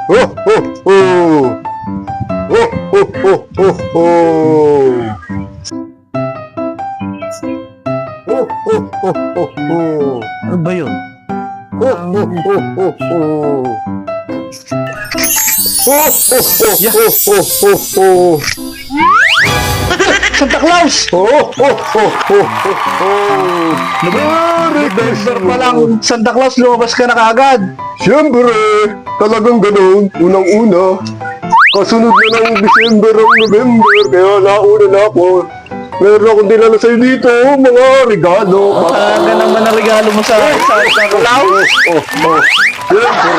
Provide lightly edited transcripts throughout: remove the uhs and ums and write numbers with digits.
Oh, oh, oh. Oh, oh, oh, oh, oh. Oh, oh, oh, oh, oh. Ano ba yun? Oh, oh, oh, oh, oh. Oh, oh, oh, oh, oh, oh. Santa Claus! Oh, oh, oh, oh, oh, oh. November pa lang, Santa Claus, lumabas ka na kaagad. Siyempre, talagang ganun, unang-una. Kasunod na ng December ang November, kaya nauna na ako. Meron akong dinala sa'yo dito, mga regalo. Aga naman ang regalo mo sa Santa Claus. Oh. Siyempre,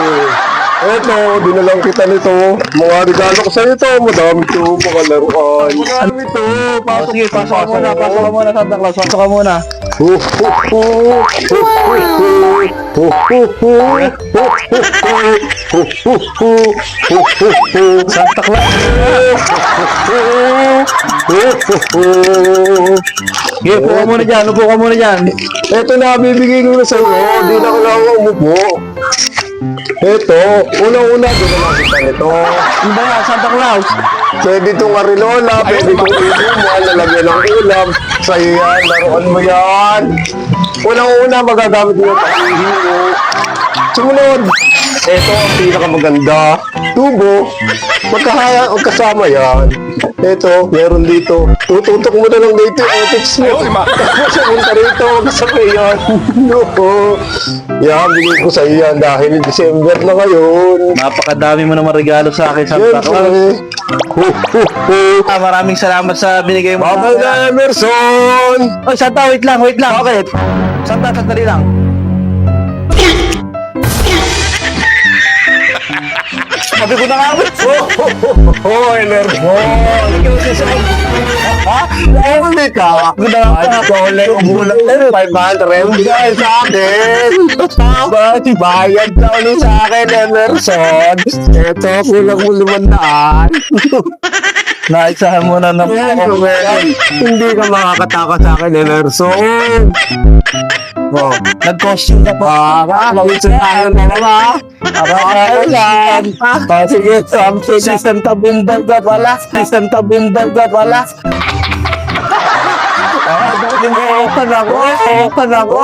eto, dinalang kita nito. Mga regalo ko sa'yo ito, madami ito, mga laruan. Madami ito, Oh, sige, pasok ka muna, Santa Claus, pasok ka muna. Oh, oh, oh. Oh, oh, oh. Oh, oh, oh. Oh, oh, oh. Santa Claus! Sige, upo ka muna dyan, Ito na, bibigay ko na sa'yo. Di na kailangan umupo. Ito, unang-una, dinala kita nito. Ano ba yan, Santa Claus? Pwede itong arilola, pwede itong inuman, lalagyan ng ulam. Sa'yo yan, laruan mo yan. Unang-una, magagamit mo yung pag-ihimo. Sumunod, ito ang pinakamaganda. Tubo, magkasama yan. Ito, meron dito. Tututok mo na lang dito yung otix mo. Tapos pumunta rito, kasabay yan. No. Yan, bigay ko sa iyo yan dahil December na ngayon. Napakadami mo naman regalo sa akin, Santa Claus. Maraming salamat sa binigay mo. Babay na, Emerson! Oy, Santa, wait lang. Bakit? Santa, sandali lang. Sabi ko na nga, Emerson! Ha? Uli ka? Dole, umulang na 500 guys sa akin. Bayad na ulit sa akin, Emerson. Ito, kulang mo 500. naisahan mo na Hindi ka makakataka sa akin, Emerson. Oh, nag-costume ka pa. mawitsin tayo na naman. Sige, System tabundal ka pala. Open ako.